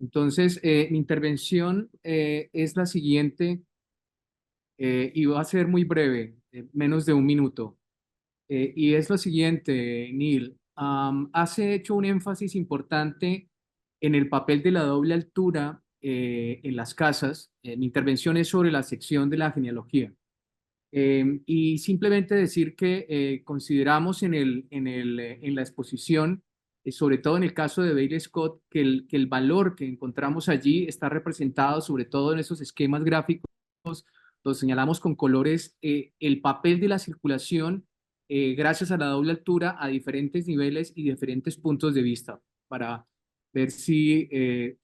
Entonces, mi intervención es la siguiente y va a ser muy breve, menos de un minuto. Y es lo siguiente, Neil. Has hecho un énfasis importante en el papel de la doble altura en las casas. Mi intervención es sobre la sección de la genealogía. Y simplemente decir que consideramos en la exposición, sobre todo en el caso de Bailey Scott, que el valor que encontramos allí está representado sobre todo en esos esquemas gráficos. Los señalamos con colores, el papel de la circulación gracias a la doble altura a diferentes niveles y diferentes puntos de vista. Para ver si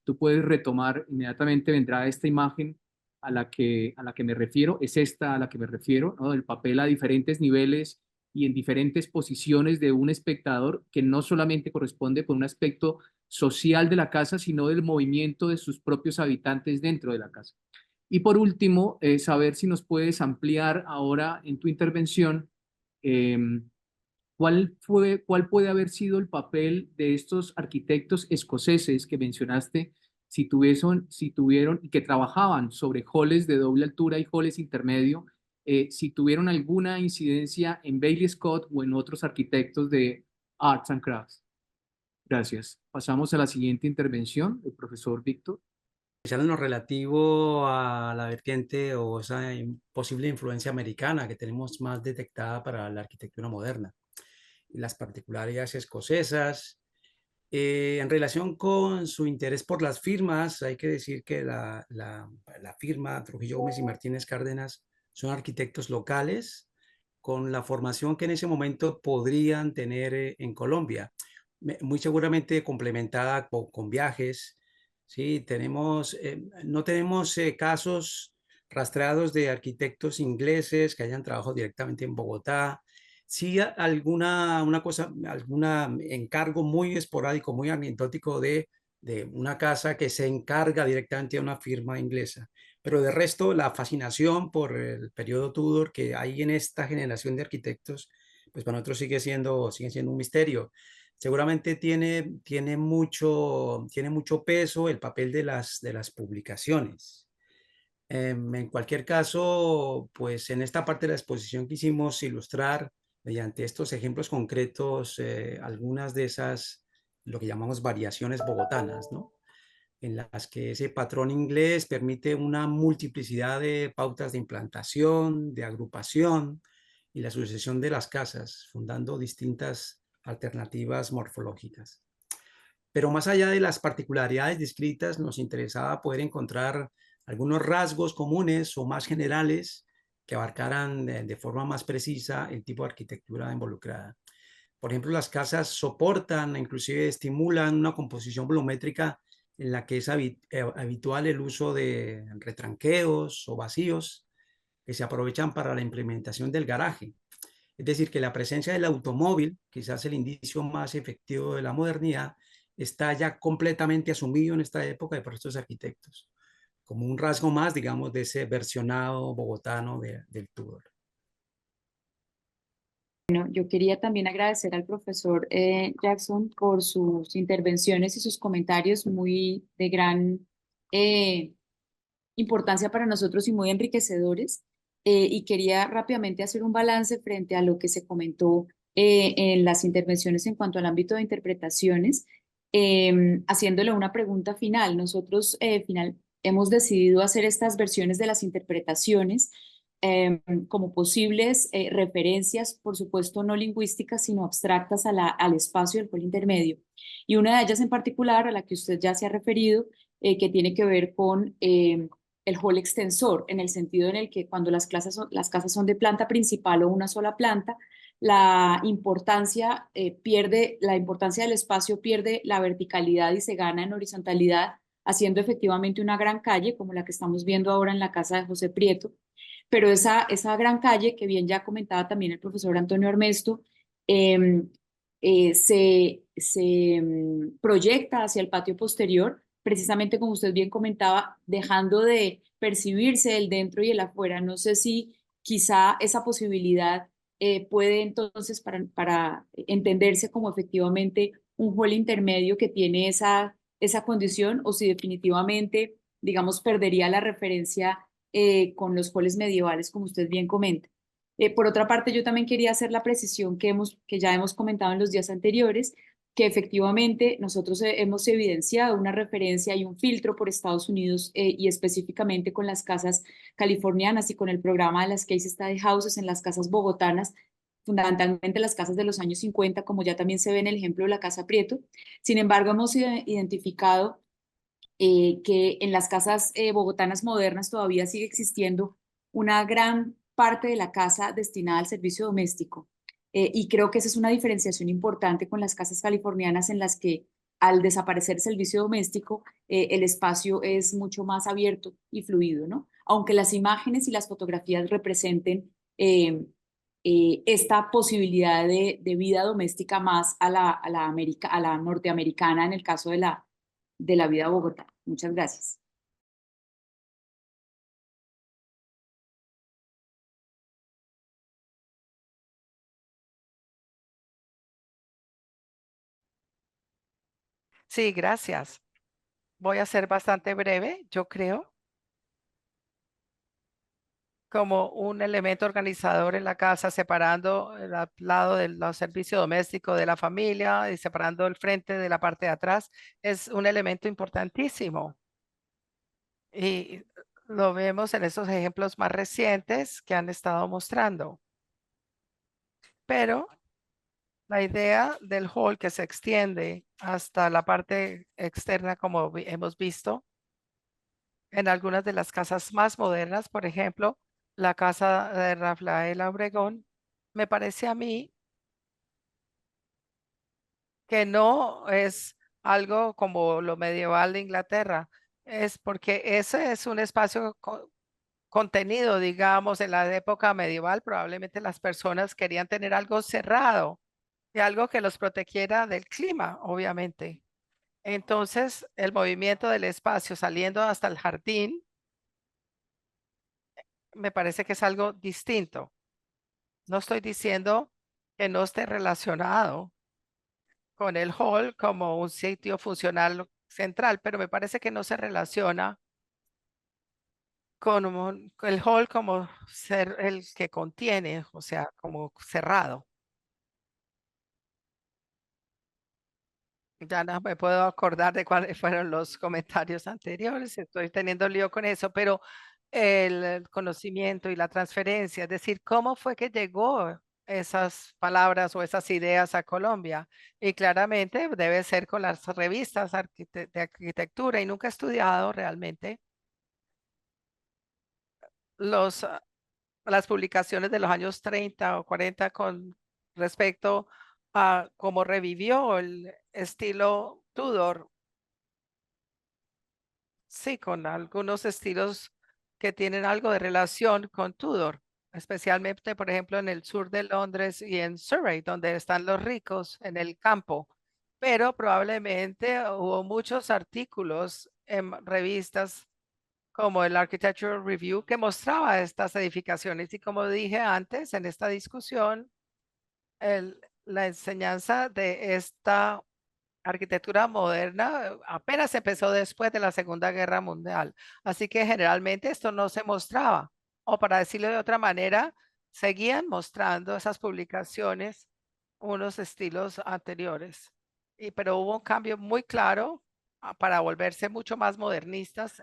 tú puedes retomar, inmediatamente vendrá esta imagen a la que me refiero, es esta a la que me refiero, ¿no? El papel a diferentes niveles y en diferentes posiciones de un espectador que no solamente corresponde con un aspecto social de la casa, sino del movimiento de sus propios habitantes dentro de la casa. Y por último, saber si nos puedes ampliar ahora en tu intervención eh, cuál puede haber sido el papel de estos arquitectos escoceses que mencionaste, si tuvieron y que trabajaban sobre halls de doble altura y halls intermedio, si tuvieron alguna incidencia en Bailey Scott o en otros arquitectos de Arts and Crafts? Gracias. Pasamos a la siguiente intervención, el profesor Víctor. Especial en lo relativo a la vertiente o esa posible influencia americana que tenemos más detectada para la arquitectura moderna y las particularidades escocesas. En relación con su interés por las firmas, hay que decir que la firma Trujillo Gómez y Martínez Cárdenas son arquitectos locales con la formación que en ese momento podrían tener en Colombia, muy seguramente complementada con viajes. Sí, no tenemos casos rastreados de arquitectos ingleses que hayan trabajado directamente en Bogotá. Sí, algún encargo muy esporádico, muy anecdótico de una casa que se encarga directamente a una firma inglesa. Pero de resto, la fascinación por el periodo Tudor que hay en esta generación de arquitectos, pues para nosotros sigue siendo un misterio. Seguramente tiene mucho peso el papel de las publicaciones. En cualquier caso, pues en esta parte de la exposición quisimos ilustrar mediante estos ejemplos concretos algunas de esas, lo que llamamos variaciones bogotanas, ¿no? En las que ese patrón inglés permite una multiplicidad de pautas de implantación, de agrupación y la sucesión de las casas, fundando distintas alternativas morfológicas. Pero más allá de las particularidades descritas, nos interesaba poder encontrar algunos rasgos comunes o más generales que abarcaran de forma más precisa el tipo de arquitectura involucrada. Por ejemplo, las casas soportan, inclusive estimulan una composición volumétrica en la que es habitual el uso de retranqueos o vacíos que se aprovechan para la implementación del garaje. Es decir, que la presencia del automóvil, quizás el indicio más efectivo de la modernidad, está ya completamente asumido en esta época por estos arquitectos, como un rasgo más, digamos, de ese versionado bogotano del Tudor. Bueno, yo quería también agradecer al profesor Jackson por sus intervenciones y sus comentarios muy de gran eh, importancia para nosotros y muy enriquecedores. Y quería rápidamente hacer un balance frente a lo que se comentó en las intervenciones en cuanto al ámbito de interpretaciones, haciéndole una pregunta final. Nosotros hemos decidido hacer estas versiones de las interpretaciones como posibles referencias, por supuesto no lingüísticas, sino abstractas al espacio del polo intermedio. Y una de ellas en particular, a la que usted ya se ha referido, que tiene que ver con el hall extensor, en el sentido en el que cuando las casas son de planta principal o una sola planta, la importancia del espacio pierde la verticalidad y se gana en horizontalidad, haciendo efectivamente una gran calle, como la que estamos viendo ahora en la casa de José Prieto. Pero esa gran calle, que bien ya comentaba también el profesor Antonio Armesto, eh, se proyecta hacia el patio posterior, precisamente como usted bien comentaba, dejando de percibirse el dentro y el afuera. No sé si quizá esa posibilidad puede entonces para entenderse como efectivamente un hall intermedio que tiene esa condición o si definitivamente, digamos, perdería la referencia con los halls medievales, como usted bien comenta. Por otra parte, yo también quería hacer la precisión que ya hemos comentado en los días anteriores, que efectivamente nosotros hemos evidenciado una referencia y un filtro por Estados Unidos y específicamente con las casas californianas y con el programa de las Case Study Houses en las casas bogotanas, fundamentalmente las casas de los años 50, como ya también se ve en el ejemplo de la Casa Prieto. Sin embargo, hemos identificado que en las casas bogotanas modernas todavía sigue existiendo una gran parte de la casa destinada al servicio doméstico. Y creo que esa es una diferenciación importante con las casas californianas en las que al desaparecer el servicio doméstico, el espacio es mucho más abierto y fluido, ¿no? Aunque las imágenes y las fotografías representen esta posibilidad de vida doméstica más a la norteamericana en el caso de la vida Bogotá. Muchas gracias. Sí, gracias. Voy a ser bastante breve, yo creo, como un elemento organizador en la casa, separando el lado del servicio doméstico de la familia y separando el frente de la parte de atrás, es un elemento importantísimo. Y lo vemos en esos ejemplos más recientes que han estado mostrando. Pero la idea del hall que se extiende hasta la parte externa, como hemos visto, en algunas de las casas más modernas, por ejemplo, la casa de Rafael Obregón, me parece a mí que no es algo como lo medieval de Inglaterra, es porque ese es un espacio contenido, digamos, en la época medieval, probablemente las personas querían tener algo cerrado y algo que los protegiera del clima, obviamente. Entonces, el movimiento del espacio saliendo hasta el jardín me parece que es algo distinto. No estoy diciendo que no esté relacionado con el hall como un sitio funcional central, pero me parece que no se relaciona con el hall como ser el que contiene, o sea, como cerrado. Ya no me puedo acordar de cuáles fueron los comentarios anteriores, estoy teniendo lío con eso, pero el conocimiento y la transferencia, es decir, cómo fue que llegó esas palabras o esas ideas a Colombia. Y claramente debe ser con las revistas de arquitectura y nunca he estudiado realmente los, las publicaciones de los años 30 o 40 con respecto a cómo revivió el estilo Tudor. Sí, con algunos estilos que tienen algo de relación con Tudor, especialmente, por ejemplo, en el sur de Londres y en Surrey, donde están los ricos en el campo. Pero probablemente hubo muchos artículos en revistas como el Architectural Review que mostraba estas edificaciones. Y como dije antes en esta discusión, la enseñanza de esta arquitectura moderna apenas empezó después de la Segunda Guerra Mundial. Así que generalmente esto no se mostraba. O para decirlo de otra manera, seguían mostrando esas publicaciones unos estilos anteriores. Pero hubo un cambio muy claro para volverse mucho más modernistas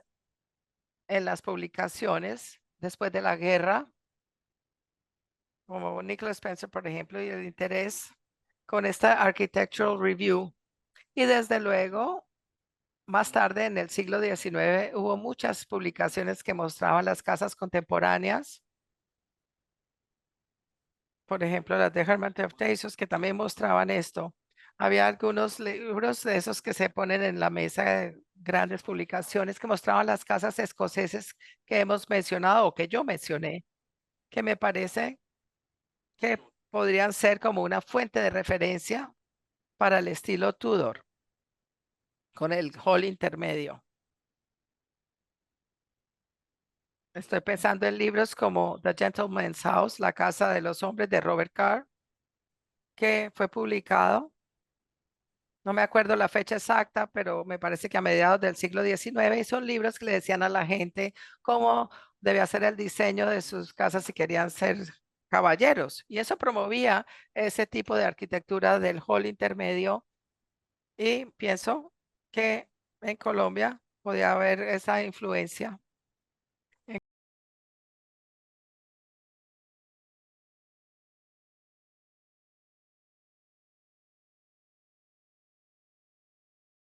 en las publicaciones después de la guerra, como Nicholas Spencer, por ejemplo, y el interés con esta Architectural Review. Y desde luego, más tarde, en el siglo XIX, hubo muchas publicaciones que mostraban las casas contemporáneas. Por ejemplo, las de Herman Teftesos, que también mostraban esto. Había algunos libros de esos que se ponen en la mesa de grandes publicaciones que mostraban las casas escoceses que hemos mencionado o que yo mencioné, que me parece que podrían ser como una fuente de referencia para el estilo Tudor, con el hall intermedio. Estoy pensando en libros como The Gentleman's House, La Casa de los Hombres de Robert Carr, que fue publicado No me acuerdo la fecha exacta, pero me parece que a mediados del siglo XIX, y son libros que le decían a la gente cómo debía ser el diseño de sus casas si querían ser caballeros. Y eso promovía ese tipo de arquitectura del hall intermedio. Y pienso que en Colombia podía haber esa influencia